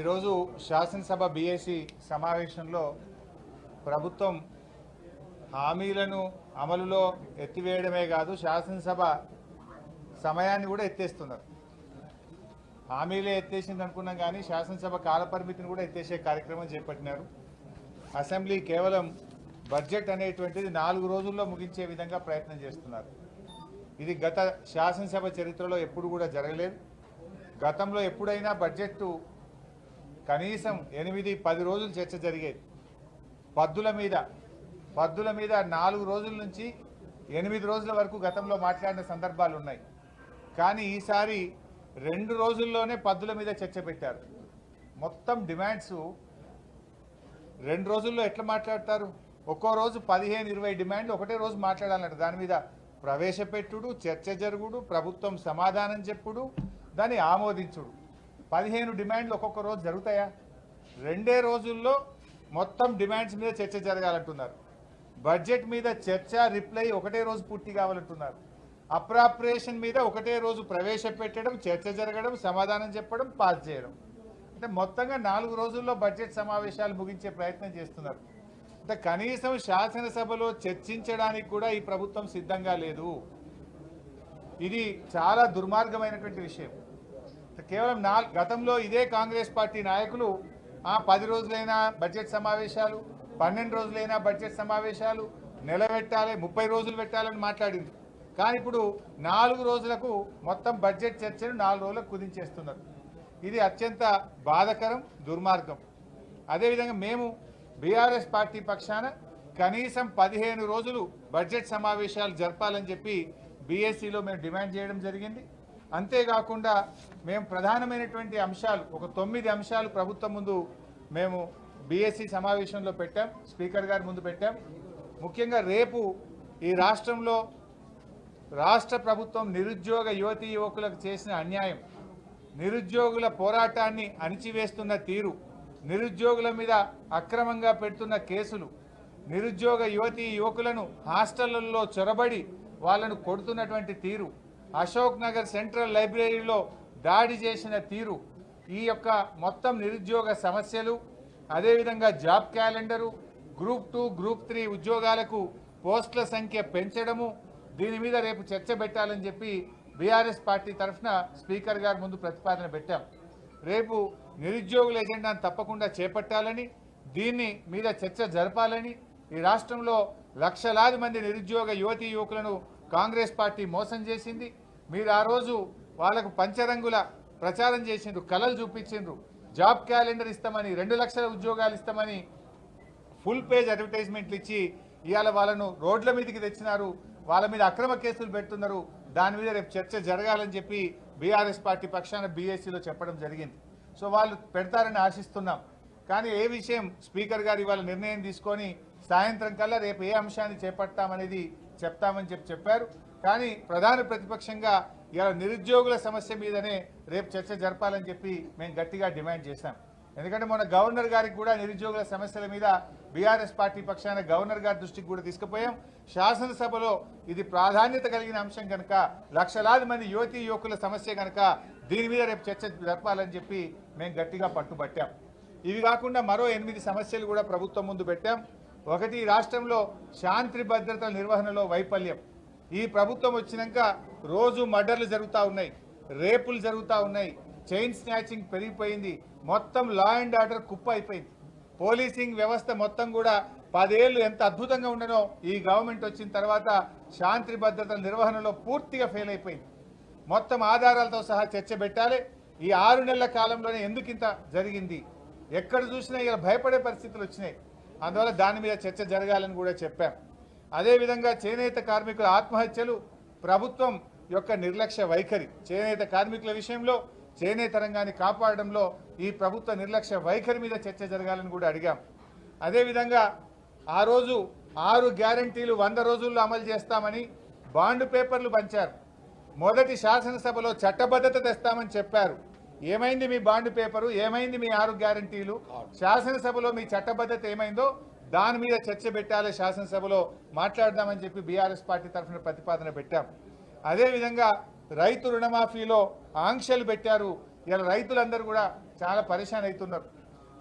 ఈరోజు శాసనసభ బీఏసీ సమావేశంలో ప్రభుత్వం హామీలను అమలులో ఎత్తివేయడమే కాదు శాసనసభ సమయాన్ని కూడా ఎత్తేస్తున్నారు. హామీలే ఎత్తేసింది అనుకున్నాం కానీ శాసనసభ కాలపరిమితిని కూడా ఎత్తేసే కార్యక్రమం చేపట్టినారు. అసెంబ్లీ కేవలం బడ్జెట్ అనేటువంటిది 4 రోజుల్లో ముగించే విధంగా ప్రయత్నం చేస్తున్నారు. ఇది గత శాసనసభ చరిత్రలో ఎప్పుడు కూడా జరగలేదు. గతంలో ఎప్పుడైనా బడ్జెట్ కనీసం 8-10 రోజులు చర్చ జరిగేది. పద్దుల మీద 4 రోజుల నుంచి 8 రోజుల వరకు గతంలో మాట్లాడిన సందర్భాలు ఉన్నాయి. కానీ ఈసారి 2 రోజుల్లోనే పద్దుల మీద చర్చ పెట్టారు. మొత్తం డిమాండ్స్ 2 రోజుల్లో ఎట్లా మాట్లాడతారు? ఒక్కో రోజు 15-20 డిమాండ్లు ఒకటే రోజు మాట్లాడాలంట. దాని మీద ప్రవేశపెట్టుడు, చర్చ జరుగుడు, ప్రభుత్వం సమాధానం చెప్పుడు, దాన్ని ఆమోదించుడు. 15 డిమాండ్లు ఒక్కొక్క రోజు జరుగుతాయా? 2 రోజుల్లో మొత్తం డిమాండ్స్ మీద చర్చ జరగాలంటున్నారు. బడ్జెట్ మీద చర్చ, రిప్లై ఒకటే రోజు పూర్తి కావాలంటున్నారు. అప్రాప్రియేషన్ మీద ఒకటే రోజు ప్రవేశపెట్టడం, చర్చ జరగడం, సమాధానం చెప్పడం, పాస్ చేయడం. అంటే మొత్తంగా 4 రోజుల్లో బడ్జెట్ సమావేశాలు ముగించే ప్రయత్నం చేస్తున్నారు. అంటే కనీసం శాసనసభలో చర్చించడానికి కూడా ఈ ప్రభుత్వం సిద్ధంగా లేదు. ఇది చాలా దుర్మార్గమైనటువంటి విషయం. కేవలం గతంలో ఇదే కాంగ్రెస్ పార్టీ నాయకులు 10 రోజులైనా బడ్జెట్ సమావేశాలు, 12 రోజులైనా బడ్జెట్ సమావేశాలు, నెల పెట్టాలి, 30 రోజులు పెట్టాలని మాట్లాడింది. కానీ ఇప్పుడు 4 రోజులకు మొత్తం బడ్జెట్ చర్చను 4 రోజులకు కుదించేస్తున్నారు. ఇది అత్యంత బాధాకరం, దుర్మార్గం. అదేవిధంగా మేము బీఆర్ఎస్ పార్టీ పక్షాన కనీసం 15 రోజులు బడ్జెట్ సమావేశాలు జరపాలని చెప్పి బీఎస్సీలో మేము డిమాండ్ చేయడం జరిగింది. అంతేకాకుండా మేము ప్రధానమైనటువంటి అంశాలు ఒక 9 అంశాలు ప్రభుత్వం ముందు మేము బీఎస్సీ సమావేశంలో పెట్టాం, స్పీకర్ గారి ముందు పెట్టాం. ముఖ్యంగా రేపు ఈ రాష్ట్రంలో రాష్ట్ర ప్రభుత్వం నిరుద్యోగ యువతీ యువకులకు చేసిన అన్యాయం, నిరుద్యోగుల పోరాటాన్ని అణిచివేస్తున్న తీరు, నిరుద్యోగుల మీద అక్రమంగా పెడుతున్న కేసులు, నిరుద్యోగ యువతీ యువకులను హాస్టళ్లలో చొరబడి వాళ్ళను కొడుతున్నటువంటి తీరు, అశోక్ నగర్ సెంట్రల్ లైబ్రరీలో దాడి చేసిన తీరు, ఈ యొక్క మొత్తం నిరుద్యోగ సమస్యలు, అదేవిధంగా జాబ్ క్యాలెండరు, గ్రూప్ 2, గ్రూప్ 3 ఉద్యోగాలకు పోస్టుల సంఖ్య పెంచడము, దీని మీద రేపు చర్చ పెట్టాలని చెప్పి బీఆర్ఎస్ పార్టీ తరఫున స్పీకర్ గారి ముందు ప్రతిపాదన పెట్టాం. రేపు నిరుద్యోగుల ఎజెండాను తప్పకుండా చేపట్టాలని, దీన్ని మీద చర్చ జరపాలని, ఈ రాష్ట్రంలో లక్షలాది మంది నిరుద్యోగ యువతీ యువకులను కాంగ్రెస్ పార్టీ మోసం చేసింది. మీరు ఆ రోజు వాళ్లకు పంచరంగుల ప్రచారం చేసిండ్రు, కలలు చూపించిండ్రు, జాబ్ క్యాలెండర్ ఇస్తామని, 2 లక్షల ఉద్యోగాలు ఇస్తామని ఫుల్ పేజ్ అడ్వర్టైజ్మెంట్లు ఇచ్చి ఇవాళ వాళ్ళను రోడ్ల మీదకి తెచ్చినారు, వాళ్ళ మీద అక్రమ కేసులు పెడుతున్నారు. దాని మీద రేపు చర్చ జరగాలని చెప్పి బీఆర్ఎస్ పార్టీ పక్షాన బీఎస్సీలో చెప్పడం జరిగింది. సో వాళ్ళు పెడతారని ఆశిస్తున్నాం. కానీ ఏ విషయం స్పీకర్ గారు ఇవాళ నిర్ణయం తీసుకొని సాయంత్రం కల్లా రేపు ఏ అంశాన్ని చేపడతామనేది చెప్తామని చెప్పారు. కానీ ప్రధాన ప్రతిపక్షంగా ఇవాళ నిరుద్యోగుల సమస్య మీదనే రేపు చర్చ జరపాలని చెప్పి మేము గట్టిగా డిమాండ్ చేశాం. ఎందుకంటే మొన్న గవర్నర్ గారికి కూడా నిరుద్యోగుల సమస్యల మీద బీఆర్ఎస్ పార్టీ పక్షాన గవర్నర్ గారి దృష్టికి కూడా తీసుకుపోయాం. శాసనసభలో ఇది ప్రాధాన్యత కలిగిన అంశం కనుక, లక్షలాది మంది యువతీ యువకుల సమస్య కనుక దీని మీద రేపు చర్చ జరపాలని చెప్పి మేము గట్టిగా పట్టుబట్టాం. ఇవి కాకుండా మరో 8 సమస్యలు కూడా ప్రభుత్వం ముందు పెట్టాం. ఒకటి, రాష్ట్రంలో శాంతి భద్రతల నిర్వహణలో వైఫల్యం. ఈ ప్రభుత్వం వచ్చినాక రోజు మర్డర్లు జరుగుతూ ఉన్నాయి, రేపులు జరుగుతూ ఉన్నాయి, చైన్ స్నాచింగ్ పెరిగిపోయింది, మొత్తం లా అండ్ ఆర్డర్ కుప్ప అయిపోయింది. పోలీసింగ్ వ్యవస్థ మొత్తం కూడా 10 ఏళ్ళు ఎంత అద్భుతంగా ఉండనో ఈ గవర్నమెంట్ వచ్చిన తర్వాత శాంతి భద్రతల నిర్వహణలో పూర్తిగా ఫెయిల్ అయిపోయింది. మొత్తం ఆధారాలతో సహా చర్చ పెట్టాలి. ఈ 6 నెలల కాలంలోనే ఎందుకు ఇంత జరిగింది, ఎక్కడ చూసినా ఇలా భయపడే పరిస్థితులు వచ్చినాయి. అందువల్ల దాని మీద చర్చ జరగాలని కూడా చెప్పాం. అదేవిధంగా చేనేత కార్మికుల ఆత్మహత్యలు, ప్రభుత్వం యొక్క నిర్లక్ష్య వైఖరి, చేనేత కార్మికుల విషయంలో చేనేత రంగాన్ని కాపాడడంలో ఈ ప్రభుత్వ నిర్లక్ష్య వైఖరి మీద చర్చ జరగాలని కూడా అడిగాం. అదేవిధంగా ఆ రోజు 6 గ్యారంటీలు 100 రోజుల్లో అమలు చేస్తామని బాండ్ పేపర్లు పంచారు. మొదటి శాసనసభలో చట్టబద్ధత తెస్తామని చెప్పారు. ఏమైంది మీ బాండ్ పేపరు, ఏమైంది మీ 6 గ్యారంటీలు? శాసనసభలో మీ చట్టబద్ధత ఏమైందో దాని మీద చర్చ పెట్టాలి, శాసనసభలో మాట్లాడదామని చెప్పి బీఆర్ఎస్ పార్టీ తరఫున ప్రతిపాదన పెట్టాం. అదేవిధంగా రైతు రుణమాఫీలో ఆంక్షలు పెట్టారు. ఇలా రైతులందరూ కూడా చాలా పరేషాన్ అవుతున్నారు.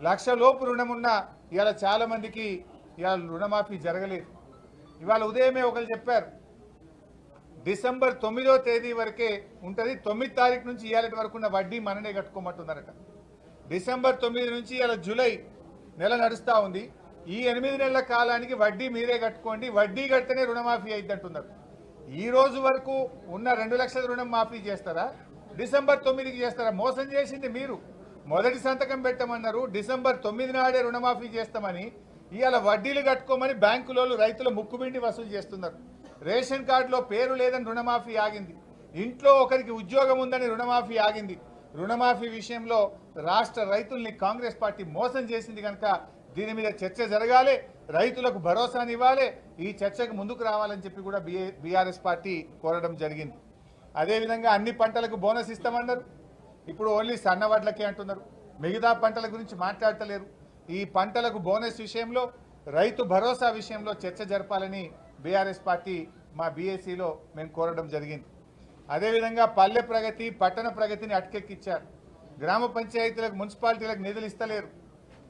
లక్ష లోపు రుణం ఉన్న ఇవాళ చాలా మందికి ఇవాళ రుణమాఫీ జరగలేదు. ఇవాళ ఉదయమే ఒకరు చెప్పారు డిసెంబర్ 9వ తేదీ వరకే ఉంటుంది, 9 తారీఖు నుంచి ఇవాళ వరకు ఉన్న వడ్డీ మననే కట్టుకోమంటున్నారట. డిసెంబర్ 9 నుంచి ఇవాళ జూలై నెల నడుస్తూ ఉంది. ఈ 8 నెలల కాలానికి వడ్డీ మీరే కట్టుకోండి, వడ్డీ కడితేనే రుణమాఫీ అయింది అంటున్నారు. ఈ రోజు వరకు ఉన్న 2 లక్షల రుణం మాఫీ చేస్తారా, డిసెంబర్ 9కి చేస్తారా? మోసం చేసింది మీరు. మొదటి సంతకం పెట్టమన్నారు, డిసెంబర్ 9 నాడే రుణమాఫీ చేస్తామని ఇవాళ వడ్డీలు కట్టుకోమని బ్యాంకులోళ్ళు రైతుల ముక్కుబిండి వసూలు చేస్తున్నారు. రేషన్ కార్డులో పేరు లేదని రుణమాఫీ ఆగింది, ఇంట్లో ఒకరికి ఉద్యోగం ఉందని రుణమాఫీ ఆగింది. రుణమాఫీ విషయంలో రాష్ట్ర రైతుల్ని కాంగ్రెస్ పార్టీ మోసం చేసింది కనుక దీని మీద చర్చ జరగాలి, రైతులకు భరోసానివ్వాలి, ఈ చర్చకు ముందుకు రావాలని చెప్పి కూడా బీఆర్ఎస్ పార్టీ కోరడం జరిగింది. అదేవిధంగా అన్ని పంటలకు బోనస్ ఇస్తామన్నారు, ఇప్పుడు ఓన్లీ సన్న వడ్లకే అంటున్నారు, మిగతా పంటల గురించి మాట్లాడతలేరు. ఈ పంటలకు బోనస్ విషయంలో రైతు భరోసా విషయంలో చర్చ జరపాలని బీఆర్ఎస్ పార్టీ మా బీఏసీలో మేము కోరడం జరిగింది. అదేవిధంగా పల్లె ప్రగతి పట్టణ ప్రగతిని అటకెక్కిచ్చారు. గ్రామ పంచాయతీలకు మున్సిపాలిటీలకు నిధులు ఇస్తలేరు,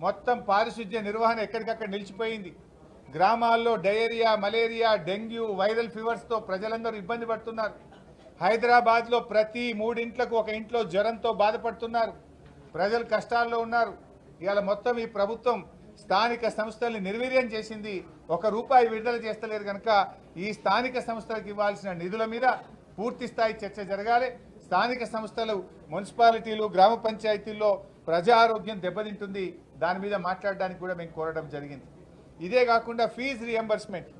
మొత్తం పారిశుద్ధ్య నిర్వహణ ఎక్కడికక్కడ నిలిచిపోయింది. గ్రామాల్లో డయేరియా, మలేరియా, డెంగ్యూ, వైరల్ ఫీవర్స్తో ప్రజలందరూ ఇబ్బంది పడుతున్నారు. హైదరాబాద్లో ప్రతి 3 ఇంట్లకు ఒక ఇంట్లో జ్వరంతో బాధపడుతున్నారు, ప్రజలు కష్టాల్లో ఉన్నారు. ఇవాళ మొత్తం ఈ ప్రభుత్వం స్థానిక సంస్థల్ని నిర్వీర్యం చేసింది, ₹1 విడుదల చేస్తలేరు కనుక ఈ స్థానిక సంస్థలకు ఇవ్వాల్సిన నిధుల మీద పూర్తి స్థాయి చర్చ జరగాలి. స్థానిక సంస్థలు, మున్సిపాలిటీలు, గ్రామ పంచాయతీల్లో ప్రజా ఆరోగ్యం దెబ్బతింటుంది, దాని మీద మాట్లాడడానికి కూడా మేము కోరడం జరిగింది. ఇదే కాకుండా ఫీజు రియంబర్స్మెంట్,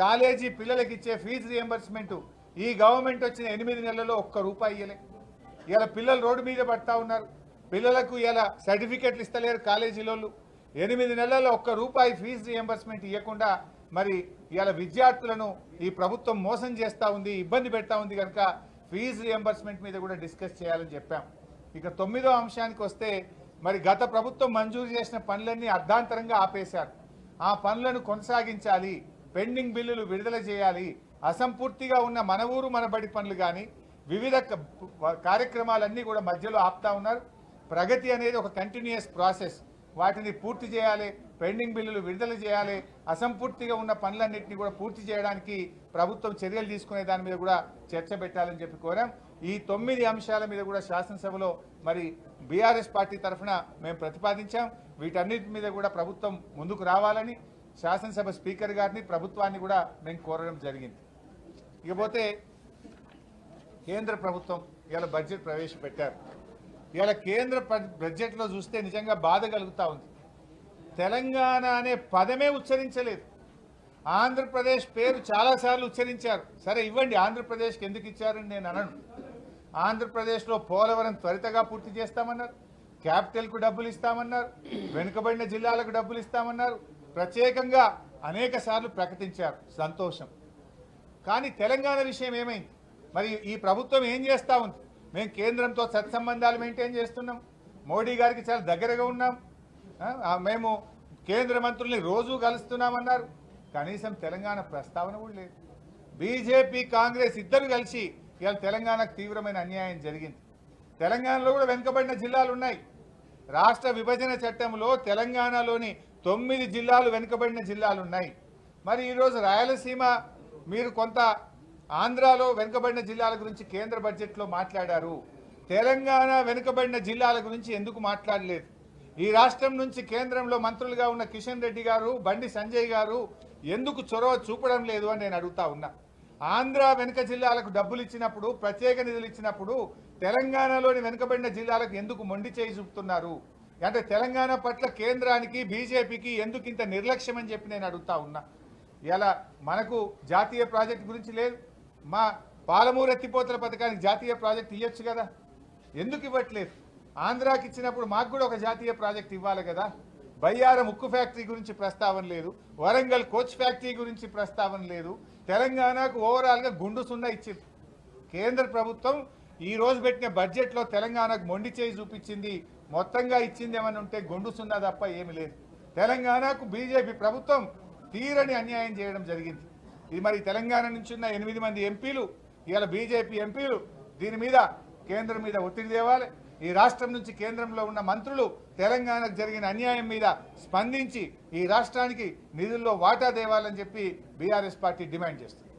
కాలేజీ పిల్లలకి ఇచ్చే ఫీజు రియంబర్స్మెంట్ ఈ గవర్నమెంట్ వచ్చిన 8 నెలల్లో ₹1 ఇయ్యలే. ఇలా పిల్లలు రోడ్డు మీద పడతా ఉన్నారు, పిల్లలకు ఇలా సర్టిఫికెట్లు ఇస్తలేరు కాలేజీలోళ్ళు. 8 నెలల్లో ₹1 ఫీజు రియంబర్స్మెంట్ ఇవ్వకుండా మరి ఇలా విద్యార్థులను ఈ ప్రభుత్వం మోసం చేస్తూ ఉంది, ఇబ్బంది పెడతా ఉంది కనుక ఫీజు రియంబర్స్మెంట్ మీద కూడా డిస్కస్ చేయాలని చెప్పాం. ఇక 9వ అంశానికి వస్తే మరి గత ప్రభుత్వం మంజూరు చేసిన పనులన్నీ అర్ధాంతరంగా ఆపేశారు, ఆ పనులను కొనసాగించాలి, పెండింగ్ బిల్లులు విడుదల చేయాలి, అసంపూర్తిగా ఉన్న మన ఊరు మన బడి పనులు కానీ వివిధ కార్యక్రమాలన్నీ కూడా మధ్యలో ఆపుతా ఉన్నారు. ప్రగతి అనేది ఒక కంటిన్యూయస్ ప్రాసెస్, వాటిని పూర్తి చేయాలి, పెండింగ్ బిల్లులు విడుదల చేయాలి, అసంపూర్తిగా ఉన్న పనులన్నింటినీ కూడా పూర్తి చేయడానికి ప్రభుత్వం చర్యలు తీసుకునే దాని మీద కూడా చర్చ పెట్టాలని చెప్పి కోరాం. ఈ 9 అంశాల మీద కూడా శాసనసభలో మరి బీఆర్ఎస్ పార్టీ తరఫున మేము ప్రతిపాదించాం. వీటన్నిటి మీద కూడా ప్రభుత్వం ముందుకు రావాలని శాసనసభ స్పీకర్ గారిని, ప్రభుత్వాన్ని కూడా మేము కోరడం జరిగింది. ఇకపోతే కేంద్ర ప్రభుత్వం ఇలా బడ్జెట్ ప్రవేశపెట్టారు. ఇలా కేంద్ర బడ్జెట్లో చూస్తే నిజంగా బాధ కలుగుతూ ఉంది. తెలంగాణ అనే పదమే ఉచ్చరించలేదు, ఆంధ్రప్రదేశ్ పేరు చాలాసార్లు ఉచ్చరించారు. సరే ఇవ్వండి, ఆంధ్రప్రదేశ్కి ఎందుకు ఇచ్చారని నేను అనను. ఆంధ్రప్రదేశ్లో పోలవరం త్వరితగా పూర్తి చేస్తామన్నారు, క్యాపిటల్కు డబ్బులు ఇస్తామన్నారు, వెనుకబడిన జిల్లాలకు డబ్బులు ఇస్తామన్నారు, ప్రత్యేకంగా అనేక సార్లు ప్రకటించారు, సంతోషం. కానీ తెలంగాణ విషయం ఏమైంది? మరి ఈ ప్రభుత్వం ఏం చేస్తూ ఉంది? మేము కేంద్రంతో సత్సంబంధాలు మెయింటైన్ చేస్తున్నాం, మోడీ గారికి చాలా దగ్గరగా ఉన్నాం, మేము కేంద్ర మంత్రుల్ని రోజూ కలుస్తున్నామన్నారు, కనీసం తెలంగాణ ప్రస్తావన కూడా లేదు. బీజేపీ కాంగ్రెస్ ఇద్దరు కలిసి ఇవాళ తెలంగాణకు తీవ్రమైన అన్యాయం జరిగింది. తెలంగాణలో కూడా వెనుకబడిన జిల్లాలు ఉన్నాయి. రాష్ట్ర విభజన చట్టంలో తెలంగాణలోని 9 జిల్లాలు వెనుకబడిన జిల్లాలు ఉన్నాయి. మరి ఈరోజు రాయలసీమ, మీరు కొంత ఆంధ్రాలో వెనుకబడిన జిల్లాల గురించి కేంద్ర బడ్జెట్లో మాట్లాడారు, తెలంగాణ వెనుకబడిన జిల్లాల గురించి ఎందుకు మాట్లాడలేదు? ఈ రాష్ట్రం నుంచి కేంద్రంలో మంత్రులుగా ఉన్న కిషన్ రెడ్డి గారు, బండి సంజయ్ గారు ఎందుకు చొరవ చూపడం లేదు అని నేను అడుగుతా ఉన్నా. ఆంధ్ర వెనుక జిల్లాలకు డబ్బులు ఇచ్చినప్పుడు, ప్రత్యేక నిధులు ఇచ్చినప్పుడు తెలంగాణలోని వెనుకబడిన జిల్లాలకు ఎందుకు మొండి చేయి చూపుతున్నారు? అంటే తెలంగాణ పట్ల కేంద్రానికి, బీజేపీకి ఎందుకు ఇంత నిర్లక్ష్యం అని చెప్పి నేను అడుగుతా ఉన్నా. ఇలా మనకు జాతీయ ప్రాజెక్టు గురించి లేదు, మా పాలమూరు ఎత్తిపోతల పథకానికి జాతీయ ప్రాజెక్ట్ ఇవ్వచ్చు కదా, ఎందుకు ఇవ్వట్లేదు? ఆంధ్రాకి ఇచ్చినప్పుడు మాకు కూడా ఒక జాతీయ ప్రాజెక్ట్ ఇవ్వాలి కదా. బయ్యారం ఉక్కు ఫ్యాక్టరీ గురించి ప్రస్తావన లేదు, వరంగల్ కోచ్ ఫ్యాక్టరీ గురించి ప్రస్తావన లేదు. తెలంగాణకు ఓవరాల్గా గుండు సున్నా ఇచ్చింది. కేంద్ర ప్రభుత్వం ఈ రోజు పెట్టిన బడ్జెట్లో తెలంగాణకు మొండి చేయి చూపించింది, మొత్తంగా ఇచ్చింది ఏమని ఉంటే గుండు సున్నా తప్ప ఏమి లేదు. తెలంగాణకు బీజేపీ ప్రభుత్వం తీరని అన్యాయం చేయడం జరిగింది. ఇది మరి తెలంగాణ నుంచి ఉన్న 8 మంది ఎంపీలు, ఇవాళ బీజేపీ ఎంపీలు దీని మీద కేంద్రం మీద ఒత్తిడి తేవాలి. ఈ రాష్ట్రం నుంచి కేంద్రంలో ఉన్న మంత్రులు తెలంగాణకు జరిగిన అన్యాయం మీద స్పందించి ఈ రాష్ట్రానికి నిధుల్లో వాటా దేవాలని చెప్పి బీఆర్ఎస్ పార్టీ డిమాండ్ చేస్తుంది.